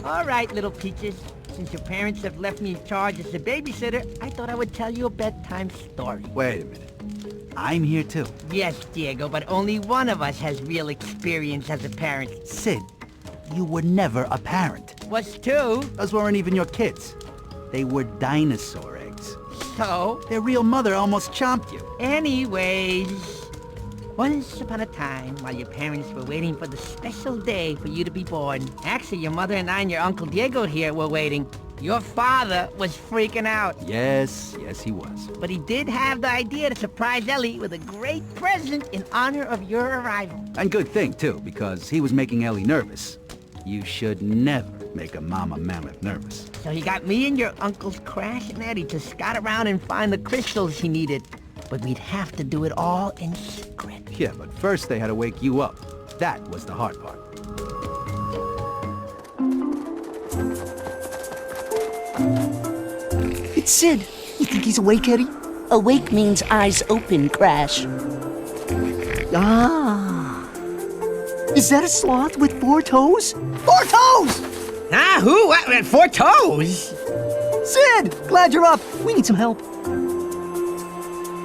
All right, little peaches. Since your parents have left me in charge as the babysitter, I thought I would tell you a bedtime story. Wait a minute. I'm here too. Yes, Diego, but only one of us has real experience as a parent. Sid, you were never a parent. Was two. Those weren't even your kids. They were dinosaur eggs. So? Their real mother almost chomped you. Anyways, once upon a time, while your parents were waiting for the special day for you to be born, actually your mother and I and your Uncle Diego here were waiting. Your father was freaking out. Yes, he was. But he did have the idea to surprise Ellie with a great present in honor of your arrival. And good thing, too, because he was making Ellie nervous. You should never make a mama mammoth nervous. So he got me and your uncles Crash and Eddie to scout around and find the crystals he needed. But we'd have to do it all in secret. Yeah, but first they had to wake you up. That was the hard part. It's Sid. You think he's awake, Eddie? Awake means eyes open, Crash. Ah. Is that a sloth with 4 toes? 4 toes! Ah, who? What? 4 toes? Sid! Glad you're up. We need some help.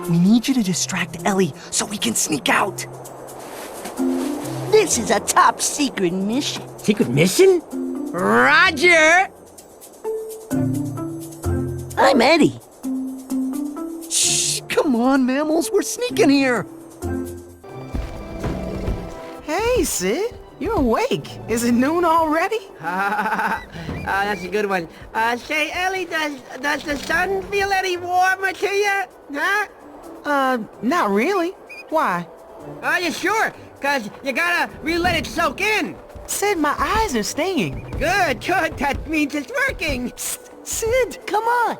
We need you to distract Ellie so we can sneak out. This is a top secret mission. Secret mission? Roger! I'm Eddie. Shh, come on, mammals. We're sneaking here. Hey, Sid. You're awake. Is it noon already? That's a good one. Say, Ellie, does the sun feel any warmer to you? Huh? Not really. Why? Are you sure? 'Cause you gotta really let it soak in. Sid, my eyes are stinging. Good. That means it's working. Sid, come on.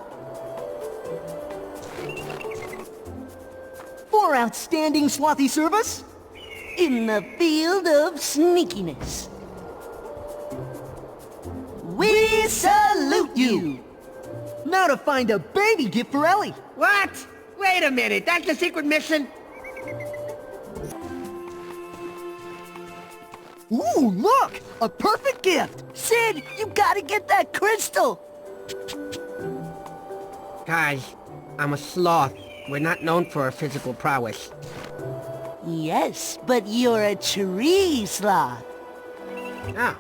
For outstanding slothy service in the field of sneakiness. We salute you. Now to find a baby gift for Ellie. What? Wait a minute. That's the secret mission? Ooh, look! A perfect gift! Sid, you gotta get that crystal! Guys, I'm a sloth. We're not known for our physical prowess. Yes, but you're a tree sloth. Oh,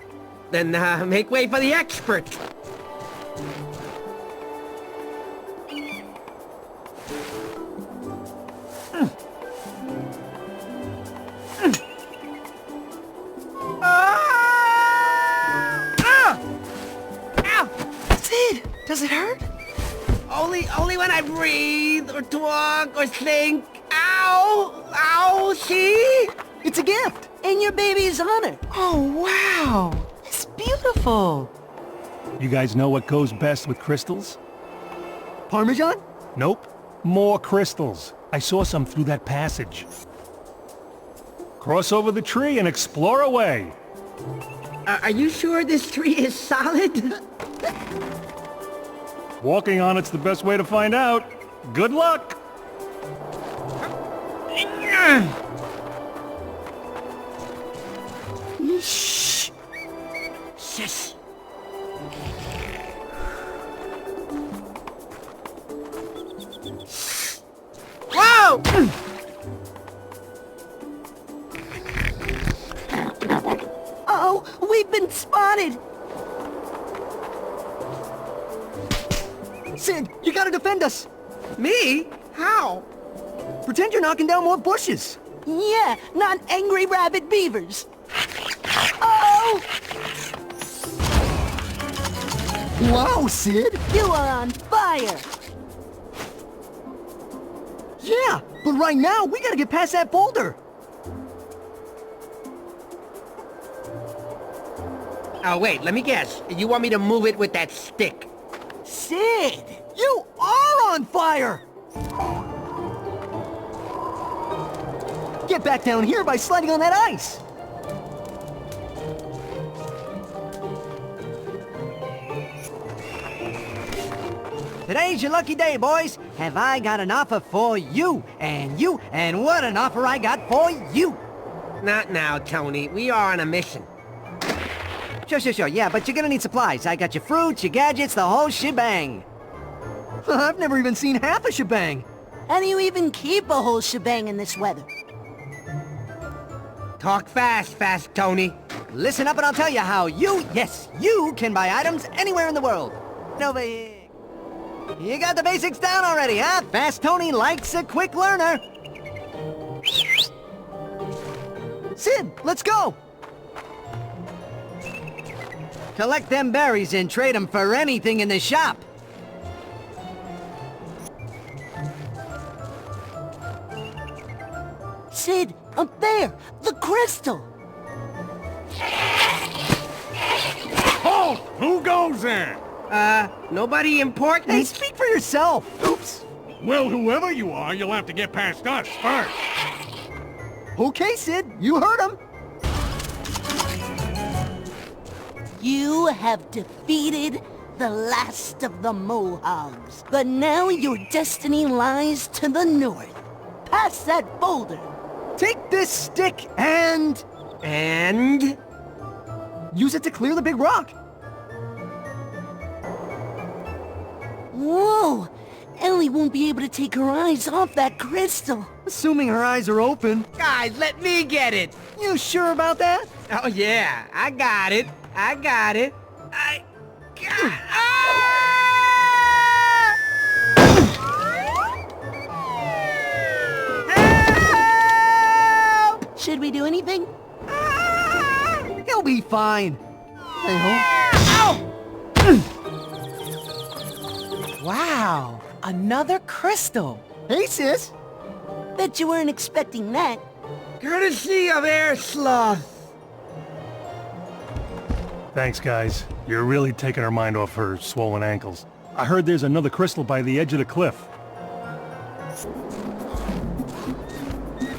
then make way for the expert. Sid, does it hurt? Only when I breathe or talk or think. Ow! See? It's a gift, in your baby's honor. Oh, wow. It's beautiful. You guys know what goes best with crystals? Parmesan? Nope. More crystals. I saw some through that passage. Cross over the tree and explore away. Are you sure this tree is solid? Walking on it's the best way to find out. Good luck! Shh. Shush. Whoa! Uh-oh, we've been spotted. Sid, you gotta defend us. Me? How? Pretend you're knocking down more bushes. Yeah, not angry rabid beavers. Oh! Wow, Sid! You are on fire! Yeah, but right now, we gotta get past that boulder. Oh, wait, let me guess. You want me to move it with that stick? Sid, you are on fire! Get back down here by sliding on that ice. Today's your lucky day, boys. Have I got an offer for you, and what an offer I got for you. Not now, Tony. We are on a mission. Sure. Yeah, but you're gonna need supplies. I got your fruits, your gadgets, the whole shebang. I've never even seen half a shebang. How do you even keep a whole shebang in this weather? Talk fast, Tony. Listen up and I'll tell you how you can buy items anywhere in the world. Over here. You got the basics down already, huh? Fast Tony likes a quick learner. Sid, let's go! Collect them berries and trade them for anything in the shop. Sid, up there! The crystal! Halt! Who goes there? Nobody important? Hey, speak for yourself! Oops! Well, whoever you are, you'll have to get past us first. Okay, Sid, you heard him. You have defeated the last of the Mohogs. But now your destiny lies to the north. Pass that boulder. Take this stick and... And? use it to clear the big rock. Whoa! Ellie won't be able to take her eyes off that crystal. Assuming her eyes are open. Guys, let me get it. You sure about that? Oh, yeah. I got it. I got it. Help! Should we do anything? He'll be fine. I hope. Wow, another crystal. Hey, sis. Bet you weren't expecting that. Courtesy of Air Sloth. Thanks, guys. You're really taking her mind off her swollen ankles. I heard there's another crystal by the edge of the cliff.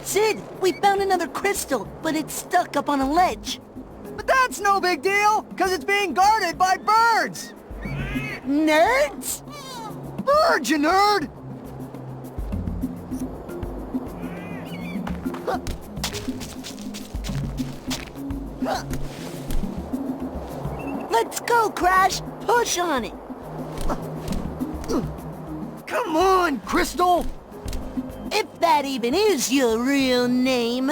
Sid, we found another crystal, but it's stuck up on a ledge. But that's no big deal, because it's being guarded by birds. Nerds? Birds, you nerd! Let's go, Crash! Push on it! Come on, Crystal! If that even is your real name.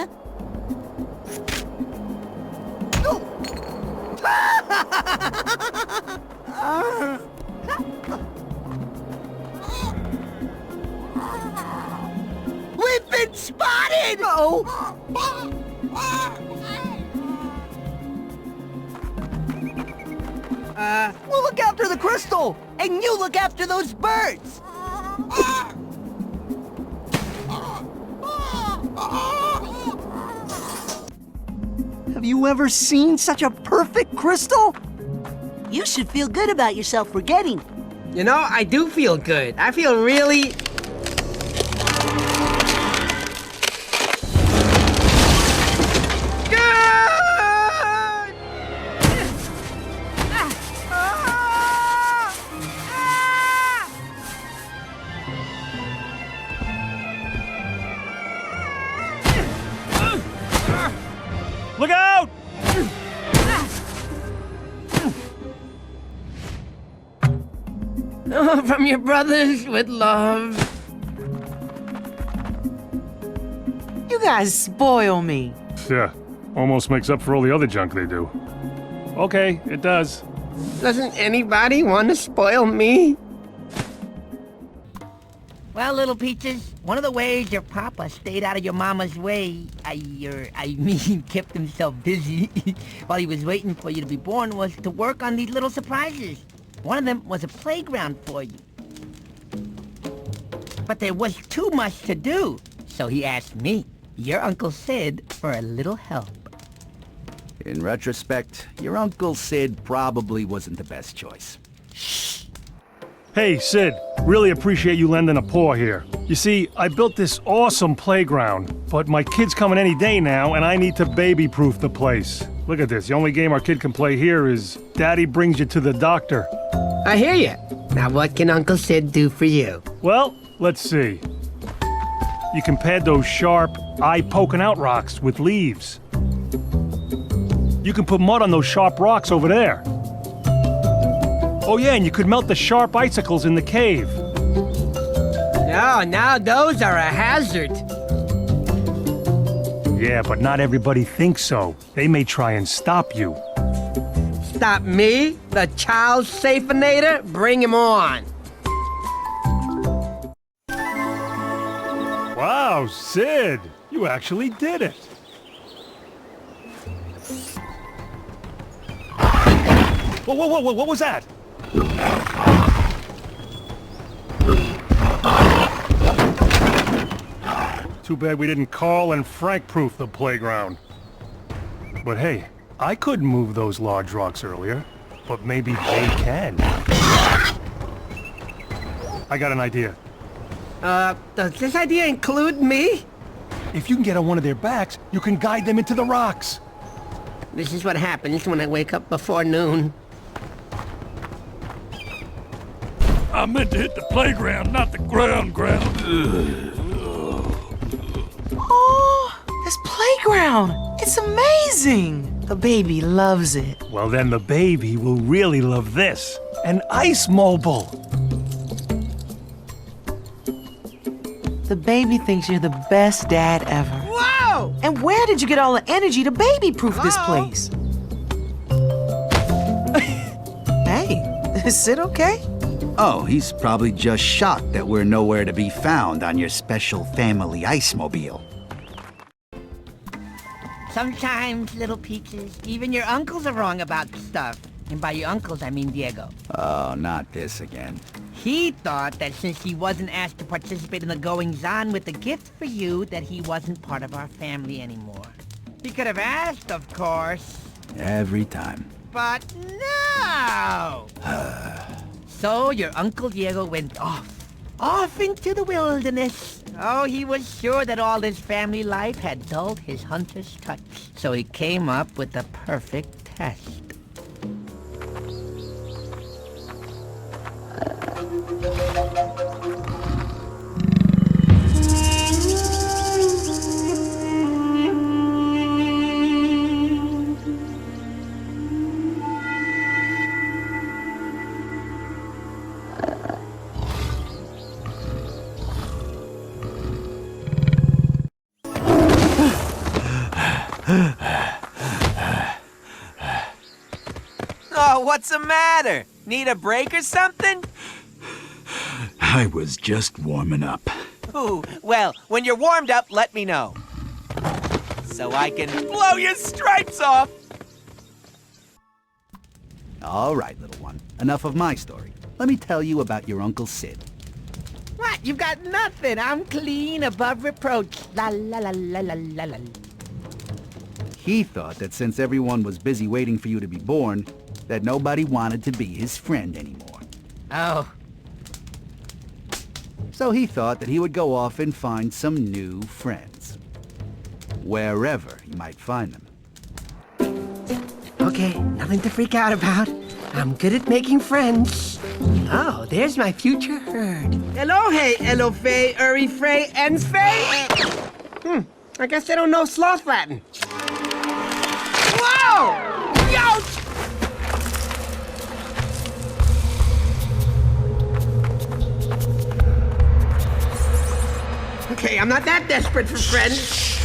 We've been spotted! No! We'll look after the crystal! And you look after those birds! Have you ever seen such a perfect crystal? You should feel good about yourself for getting it. You know, I do feel good. I feel really... Look out! From your brothers with love. You guys spoil me. Yeah, almost makes up for all the other junk they do. Okay, it does. Doesn't anybody want to spoil me? Well, little peaches, one of the ways your papa stayed out of your mama's way, I mean, kept himself busy while he was waiting for you to be born, was to work on these little surprises. One of them was a playground for you. But there was too much to do, so he asked me, your Uncle Sid, for a little help. In retrospect, your Uncle Sid probably wasn't the best choice. Hey, Sid, really appreciate you lending a paw here. You see, I built this awesome playground, but my kid's coming any day now, and I need to baby-proof the place. Look at this, the only game our kid can play here is Daddy Brings You to the Doctor. I hear you. Now what can Uncle Sid do for you? Well, let's see. You can pad those sharp, eye-poking-out rocks with leaves. You can put mud on those sharp rocks over there. Oh yeah, and you could melt the sharp icicles in the cave. No, now those are a hazard. Yeah, but not everybody thinks so. They may try and stop you. Stop me? The child safeinator? Bring him on. Wow, Sid! You actually did it! Whoa, whoa, whoa, whoa, what was that? Too bad we didn't Carl and Frank-proof the playground. But hey, I couldn't move those large rocks earlier, but maybe they can. I got an idea. Does this idea include me? If you can get on one of their backs, you can guide them into the rocks. This is what happens when I wake up before noon. I meant to hit the playground, not the ground. Oh, this playground. It's amazing. The baby loves it. Well, then the baby will really love this. An ice mobile. The baby thinks you're the best dad ever. Whoa! And where did you get all the energy to baby-proof this place? Hey, is it okay? Oh, he's probably just shocked that we're nowhere to be found on your special family ice-mobile. Sometimes, little peaches, even your uncles are wrong about stuff. And by your uncles, I mean Diego. Oh, not this again. He thought that since he wasn't asked to participate in the goings-on with the gift for you, that he wasn't part of our family anymore. He could have asked, of course. Every time. But no! So your Uncle Diego went off into the wilderness. Oh, he was sure that all his family life had dulled his hunter's touch. So he came up with the perfect test. Oh, what's the matter? Need a break or something? I was just warming up. Ooh, well, when you're warmed up, let me know. So I can blow your stripes off! All right, little one. Enough of my story. Let me tell you about your Uncle Sid. What? You've got nothing. I'm clean above reproach. La la la la la la la. He thought that since everyone was busy waiting for you to be born, that nobody wanted to be his friend anymore. Oh. So he thought that he would go off and find some new friends. Wherever he might find them. Okay, nothing to freak out about. I'm good at making friends. Oh, there's my future herd. Hello, hey, hello, fay, uri, frey, ens, fay. I guess they don't know sloth Latin. Whoa! Youch! Okay, I'm not that desperate for friends.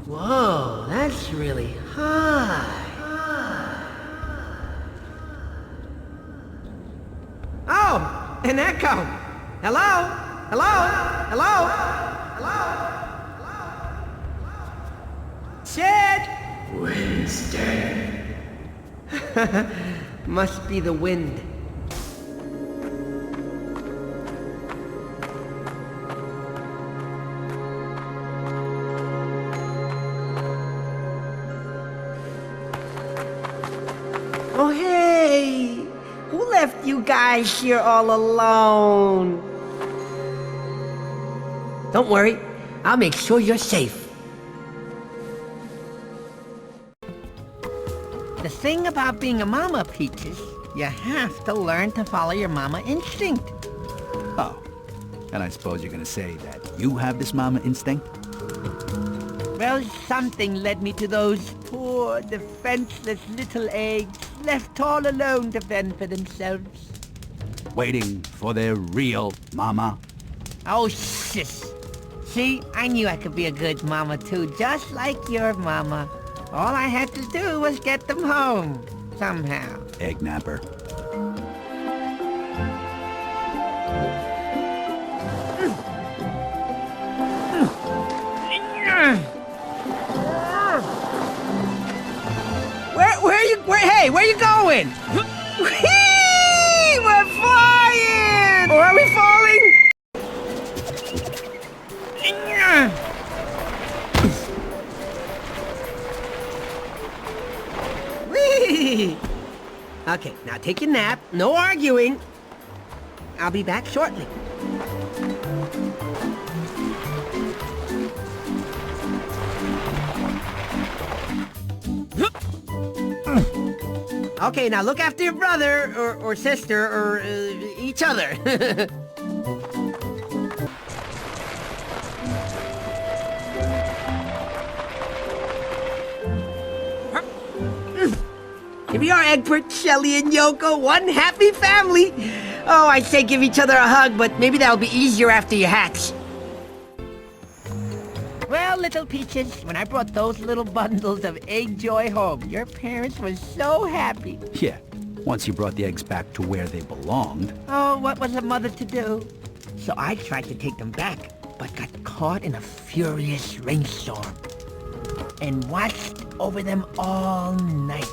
Whoa, that's really high. Oh, an echo. Hello? Hello? Hello? Hello? Sid! Wednesday. Must be the wind. Oh, hey! Who left you guys here all alone? Don't worry, I'll make sure you're safe. The thing about being a mama, Peaches, you have to learn to follow your mama instinct. Oh, and I suppose you're gonna say that you have this mama instinct? Well, something led me to those poor, defenseless little eggs, left all alone to fend for themselves. Waiting for their real mama. Oh, sis. See, I knew I could be a good mama too, just like your mama. All I had to do was get them home, somehow. Egg napper. Where you going? Whee! We're flying! Or are we falling? Whee! Okay, now take your nap. No arguing. I'll be back shortly. Okay, now look after your brother, or sister, or each other. Here we are, Egbert, Shelley, and Yoko, one happy family. Oh, I'd say give each other a hug, but maybe that'll be easier after you hatch. Well, little peaches, when I brought those little bundles of egg joy home, your parents were so happy. Yeah, once you brought the eggs back to where they belonged. Oh, what was a mother to do? So I tried to take them back, but got caught in a furious rainstorm and watched over them all night.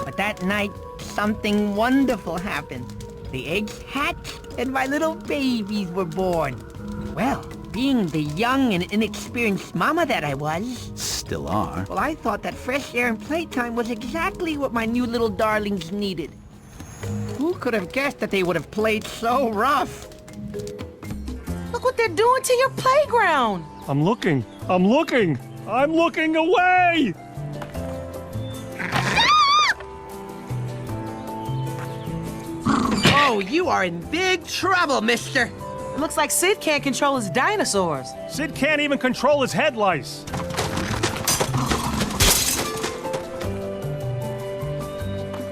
But that night, something wonderful happened. The eggs hatched and my little babies were born. Well, being the young and inexperienced mama that I was, Still are. well, I thought that fresh air and playtime was exactly what my new little darlings needed. Who could have guessed that they would have played so rough? Look what they're doing to your playground. I'm looking away! Oh, you are in big trouble, mister. It looks like Sid can't control his dinosaurs. Sid can't even control his head lice.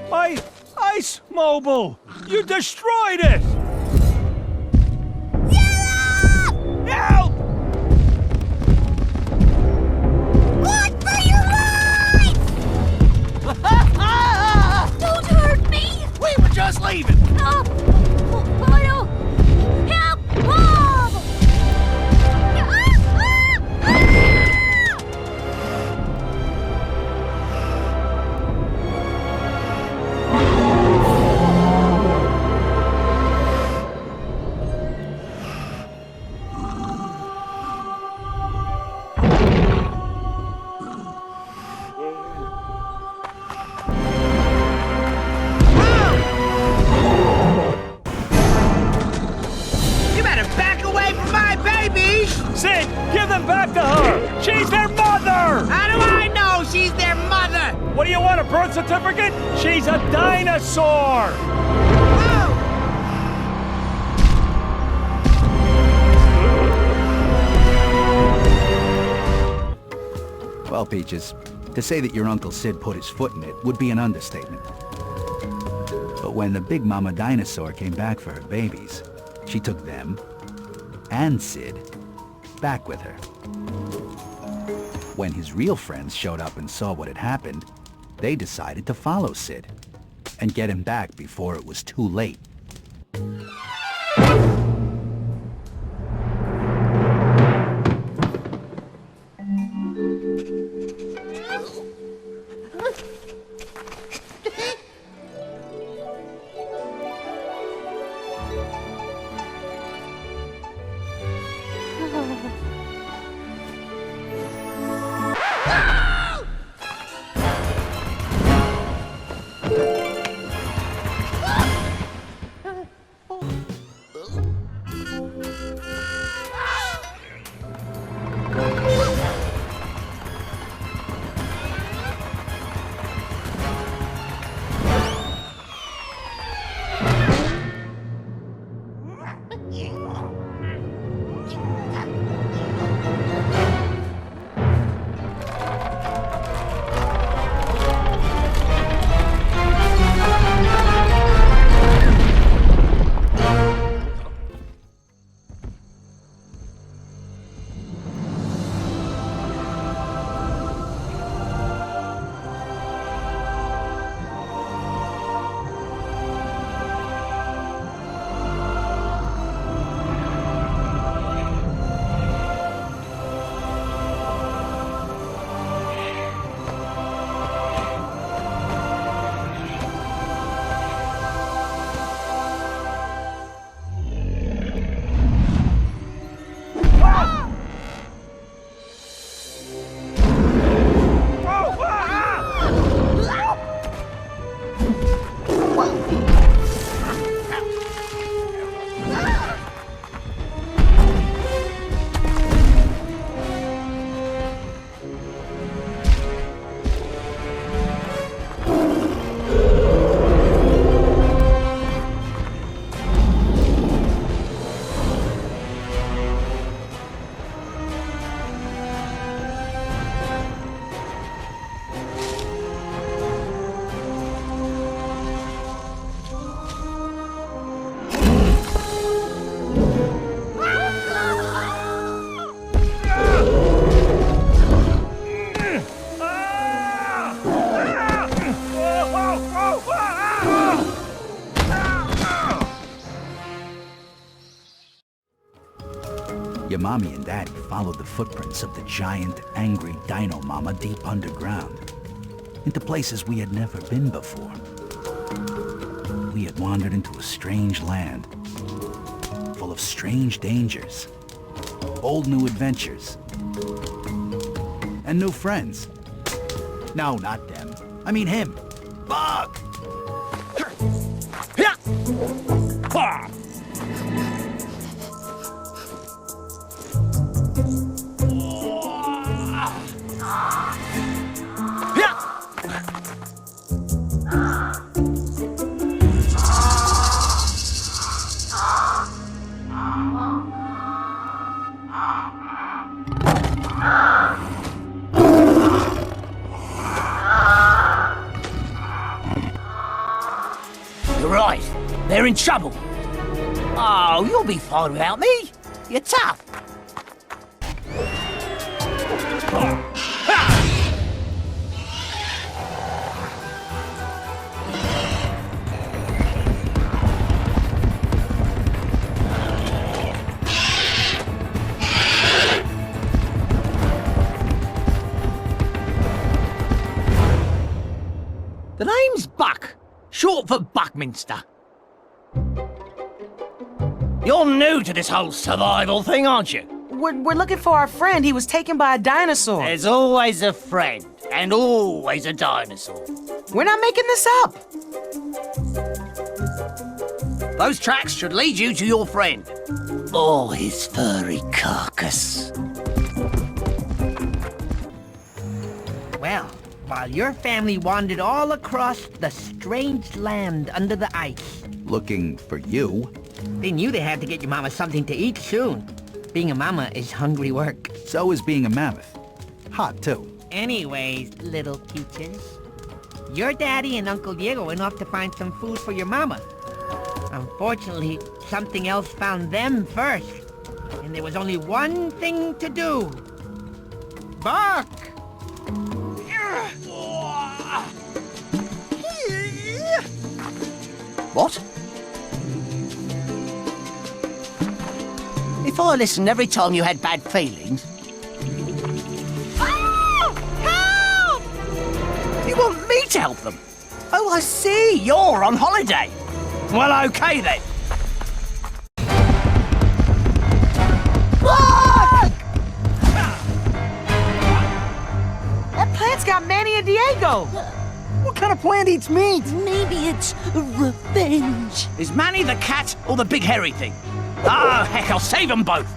My ice mobile! You destroyed it! Help! What for your life? Don't hurt me! We were just leaving. Oh, help! Mom! You better back away from my babies! Sid, give them back to her! She's their mother! How do I know she's their mother? What do you want, a birth certificate? She's a dinosaur! Well, Peaches, to say that your Uncle Sid put his foot in it would be an understatement. But when the Big Mama Dinosaur came back for her babies, she took them and Sid back with her. When his real friends showed up and saw what had happened, they decided to follow Sid and get him back before it was too late. Mommy and Daddy followed the footprints of the giant, angry Dino Mama deep underground, into places we had never been before. We had wandered into a strange land, full of strange dangers, bold new adventures, and new friends. No, not them. I mean him. Bug! You're right. They're in trouble. Oh, you'll be fine without me. You're tough. The name's Buck, short for Buckminster. You're new to this whole survival thing, aren't you? We're looking for our friend. He was taken by a dinosaur. There's always a friend, and always a dinosaur. We're not making this up. Those tracks should lead you to your friend. Or his furry carcass. Well, while your family wandered all across the strange land under the ice, Looking for you. they knew they had to get your mama something to eat soon. Being a mama is hungry work. So is being a mammoth. Hot, too. Anyways, little peaches, your daddy and Uncle Diego went off to find some food for your mama. Unfortunately, something else found them first, and there was only one thing to do. Bark! What? If I listened every time you had bad feelings... Help! You want me to help them? Oh, I see. You're on holiday. Well, okay then. Look! That plant's got Manny and Diego. What kind of plant eats meat? Maybe it's revenge. Is Manny the cat or the big hairy thing? Oh, heck, I'll save them both.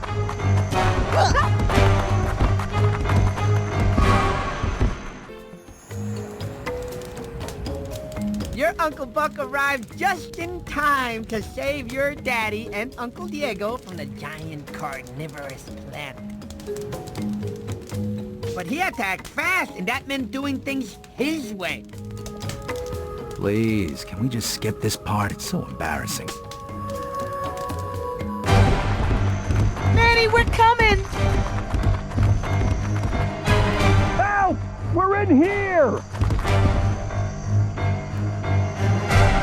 Your Uncle Buck arrived just in time to save your daddy and Uncle Diego from the giant carnivorous plant. But he had to act fast, and that meant doing things his way. Please, can we just skip this part? It's so embarrassing. Manny, we're coming. Help! We're in here!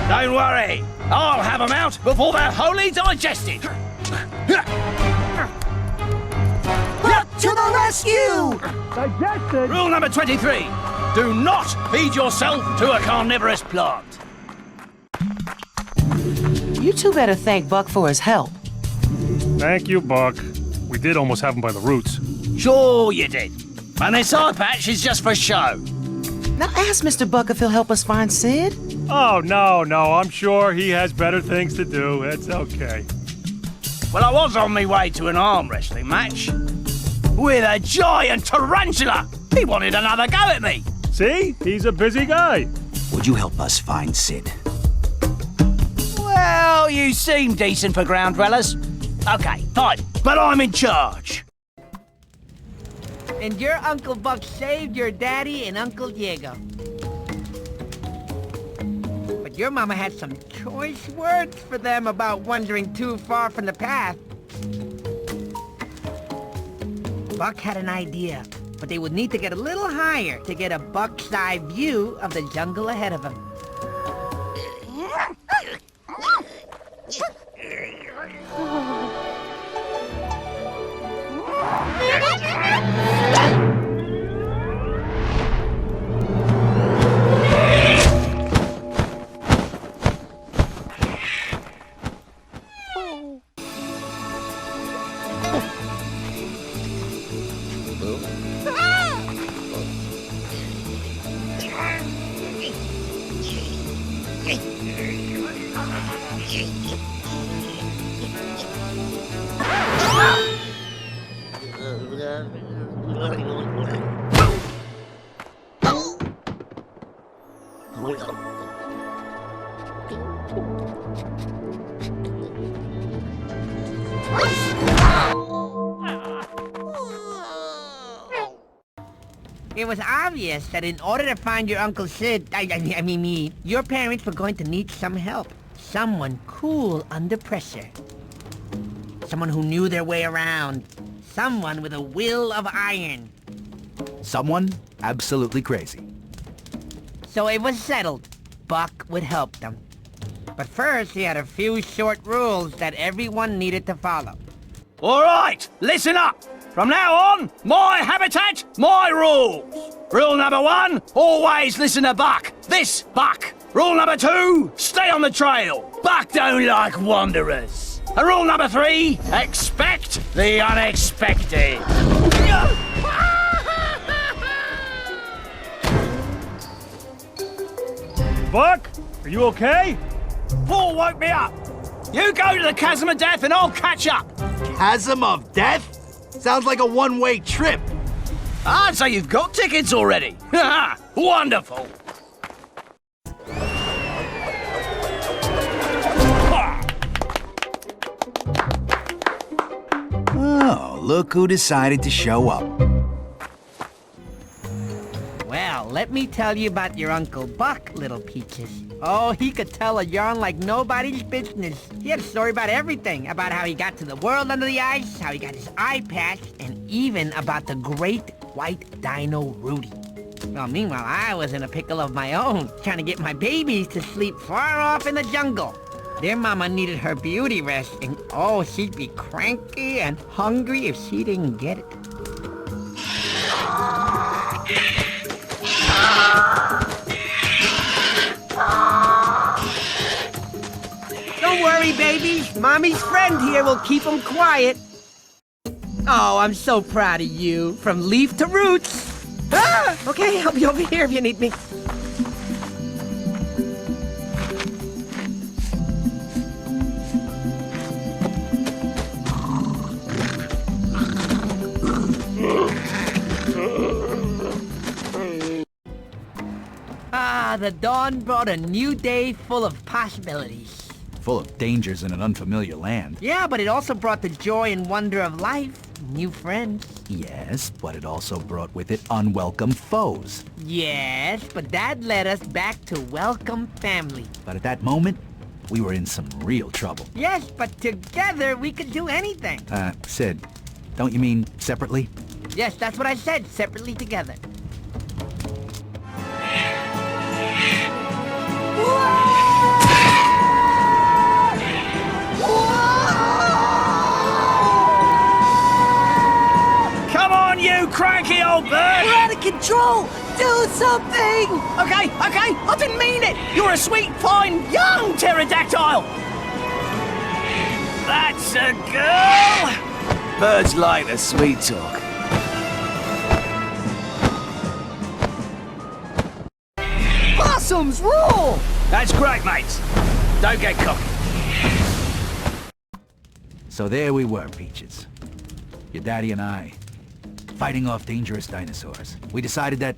Don't worry. I'll have them out before they're wholly digested. Buck to the rescue! Digested? Rule number 23. Do not feed yourself to a carnivorous plant. You two better thank Buck for his help. Thank you, Buck. We did almost have him by the roots. Sure you did. And this eye patch is just for show. Now ask Mr. Buck if he'll help us find Sid. Oh, no, I'm sure he has better things to do. It's okay. Well, I was on my way to an arm wrestling match with a giant tarantula. He wanted another go at me. See? He's a busy guy. Would you help us find Sid? Well, you seem decent for ground dwellers. Okay, fine. But I'm in charge. And your Uncle Buck saved your daddy and Uncle Diego. But your mama had some choice words for them about wandering too far from the path. Buck had an idea, but they would need to get a little higher to get a buck's eye view of the jungle ahead of them. It was obvious that in order to find your Uncle Sid, I mean me, your parents were going to need some help. Someone cool under pressure. Someone who knew their way around. Someone with a will of iron. Someone absolutely crazy. So it was settled. Buck would help them. But first, he had a few short rules that everyone needed to follow. All right, listen up. From now on, my habitat, my rules. Rule number 1, always listen to Buck. This Buck. Rule number 2, stay on the trail. Buck don't like wanderers. And rule number 3, expect the unexpected. Buck, are you okay? Paul woke me up. You go to the Chasm of Death and I'll catch up. Chasm of Death? Sounds like a one-way trip. Ah, so you've got tickets already. Wonderful. Oh, look who decided to show up. Well, let me tell you about your Uncle Buck, little peaches. Oh, he could tell a yarn like nobody's business. He had a story about everything. About how he got to the world under the ice, how he got his eye patched, and even about the great white dino Rudy. Well, meanwhile, I was in a pickle of my own, trying to get my babies to sleep far off in the jungle. Their mama needed her beauty rest, and oh, she'd be cranky and hungry if she didn't get it. Don't worry, babies. Mommy's friend here will keep them quiet. Oh, I'm so proud of you. From leaf to roots. Ah! Okay, I'll be over here if you need me. Ah, the dawn brought a new day full of possibilities. Full of dangers in an unfamiliar land. Yeah, but it also brought the joy and wonder of life. New friends. Yes, but it also brought with it unwelcome foes. Yes, but that led us back to welcome family. But at that moment, we were in some real trouble. Yes, but together we could do anything. Sid, don't you mean separately? Yes, that's what I said, separately together. Come on, you cranky old bird! We're out of control! Do something! Okay, I didn't mean it! You're a sweet, fine, young pterodactyl! That's a girl! Birds like the sweet talk. Possums rule! That's great, mates. Don't get cocky. So there we were, Peaches. Your daddy and I, fighting off dangerous dinosaurs. We decided that,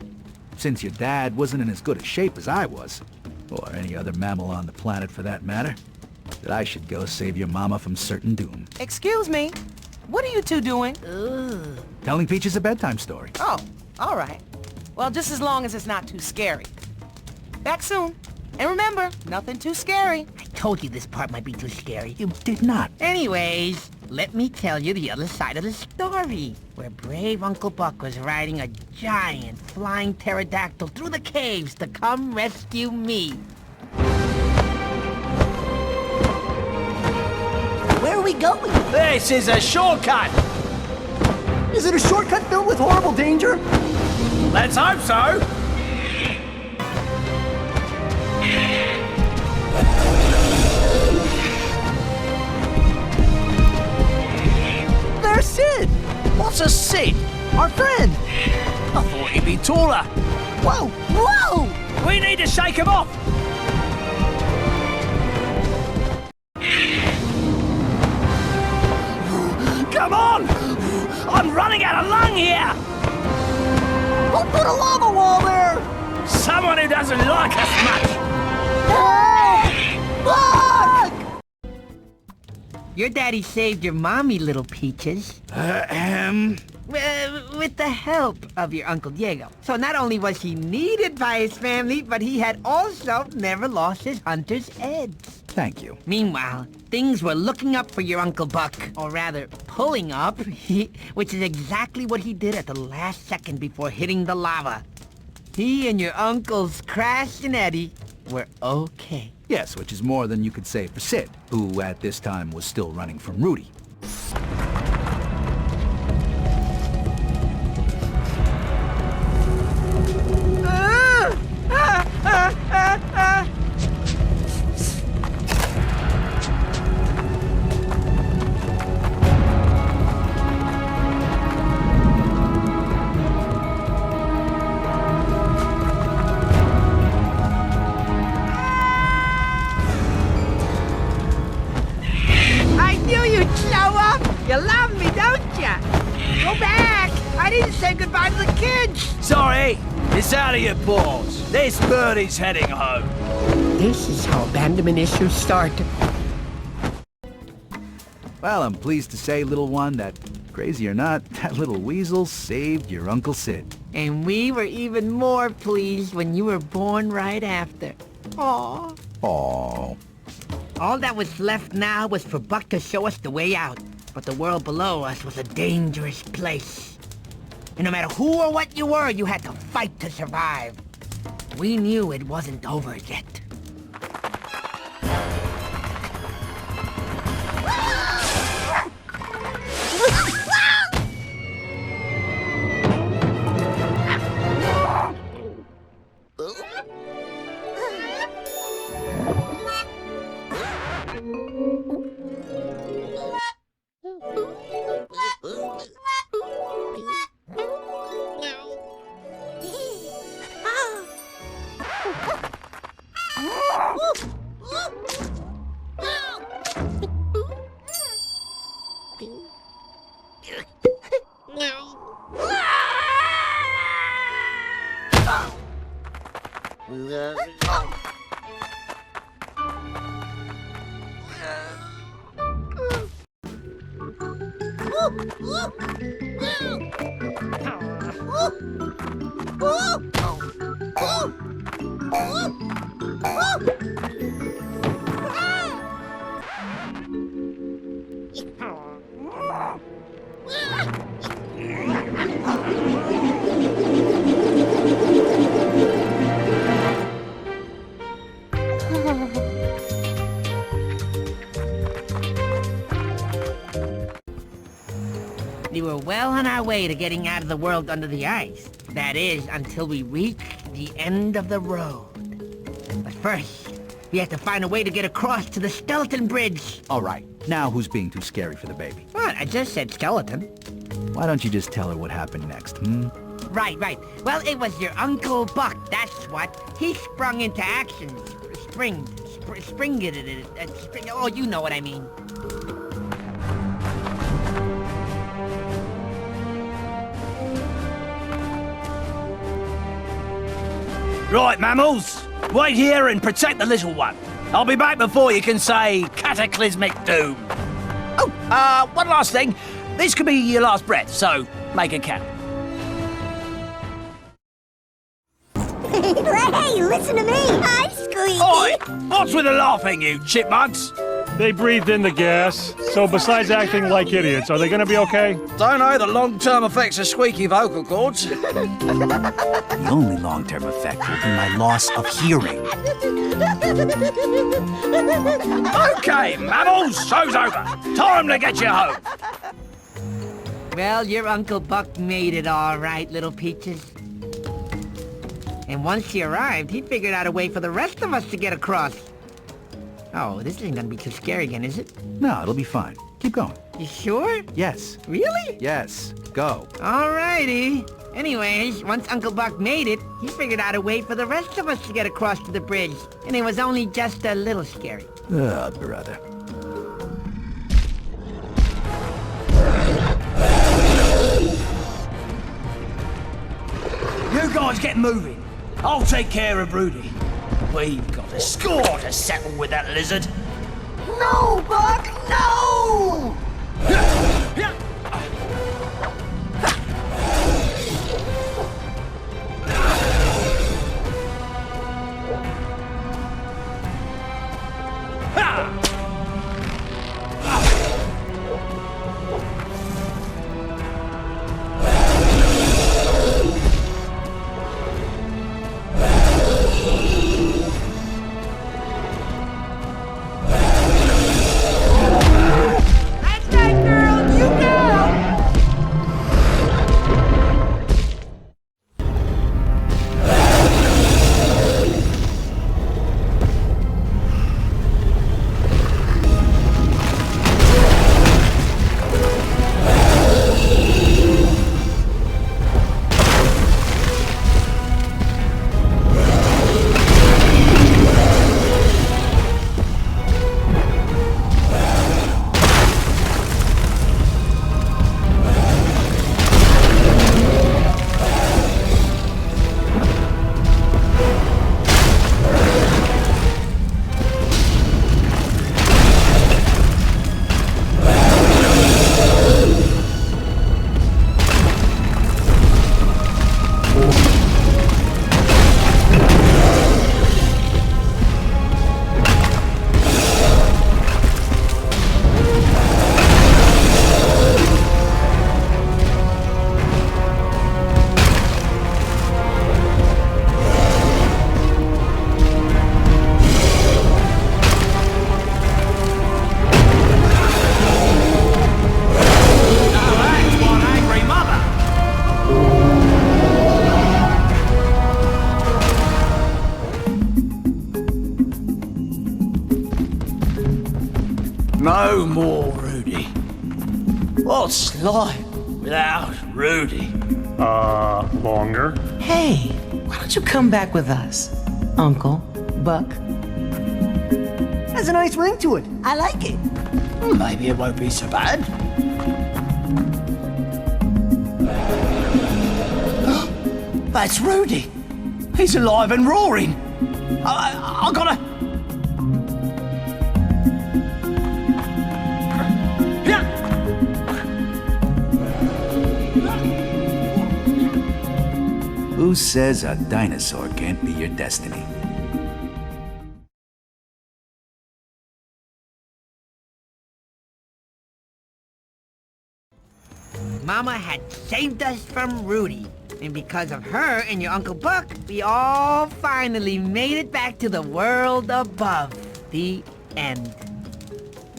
since your dad wasn't in as good a shape as I was, or any other mammal on the planet for that matter, that I should go save your mama from certain doom. Excuse me. What are you two doing? Telling Peaches a bedtime story. Oh, all right. Well, just as long as it's not too scary. Back soon. And remember, nothing too scary. I told you this part might be too scary. You did not. Anyways, let me tell you the other side of the story, where brave Uncle Buck was riding a giant flying pterodactyl through the caves to come rescue me. Where are we going? This is a shortcut! Is it a shortcut filled with horrible danger? Let's hope so! There's Sid! What's a Sid? Our friend! I thought he'd be taller. Whoa! Whoa! We need to shake him off! running out of lung here! Who put a lava wall there? Someone who doesn't like us much! Look! Your daddy saved your mommy, little Peaches. With the help of your Uncle Diego. So not only was he needed by his family, but he had also never lost his hunter's edge. Thank you. Meanwhile, things were looking up for your Uncle Buck, or rather, pulling up, which is exactly what he did at the last second before hitting the lava. He and your uncles Crash and Eddie were okay. Yes, which is more than you could say for Sid, who at this time was still running from Rudy. I knew you'd show up! You love me, don't ya? Go back! I didn't say goodbye to the kids! Sorry, it's out of your paws. This birdie's heading home. This is how abandonment issues start. Well, I'm pleased to say, little one, that, crazy or not, that little weasel saved your Uncle Sid. And we were even more pleased when you were born right after. Aww. Aww. All that was left now was for Buck to show us the way out. But the world below us was a dangerous place. And no matter who or what you were, you had to fight to survive. We knew it wasn't over yet. We were well on our way to getting out of the world under the ice. That is, until we reached the end of the road. But first, we have to find a way to get across to the skeleton bridge. All right, now who's being too scary for the baby? What? I just said skeleton. Why don't you just tell her what happened next, Right. Well, it was your Uncle Buck, that's what. He sprung into action. Oh, you know what I mean. Right, mammals. Wait here and protect the little one. I'll be back before you can say cataclysmic doom. Oh, one last thing. This could be your last breath, so make it count. Hey, listen to me. I'm Squeaky. Oi! What's with the laughing, you chipmunks? They breathed in the gas, so besides acting like idiots, are they gonna be okay? Don't know the long-term effects of squeaky vocal cords. The only long-term effect will be my loss of hearing. Okay, mammals, show's over. Time to get you home. Well, your Uncle Buck made it all right, little Peaches. And once he arrived, he figured out a way for the rest of us to get across. Oh, this isn't gonna be too scary again, is it? No, it'll be fine. Keep going. You sure? Yes. Really? Yes. Go. Alrighty. Anyways, once Uncle Buck made it, he figured out a way for the rest of us to get across to the bridge. And it was only just a little scary. Oh, brother. guys get moving. I'll take care of Rudy. We've got a score to settle with that lizard. No, Buck, no! No more Rudy. What's life without Rudy? Longer? Hey, why don't you come back with us, Uncle Buck? Has a nice ring to it. I like it. Maybe it won't be so bad. That's Rudy. He's alive and roaring. I gotta... Who says a dinosaur can't be your destiny? Mama had saved us from Rudy. And because of her and your Uncle Buck, we all finally made it back to the world above. The end.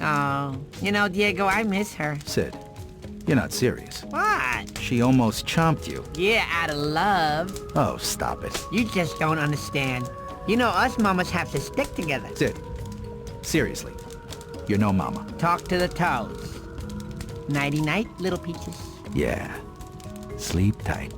Oh, you know, Diego, I miss her. Sid, you're not serious. What? She almost chomped you. Yeah, out of love. Oh, stop it. You just don't understand. You know, us mamas have to stick together. Sid, seriously, you're no mama. Talk to the toes. Nighty-night, little peaches. Yeah, sleep tight.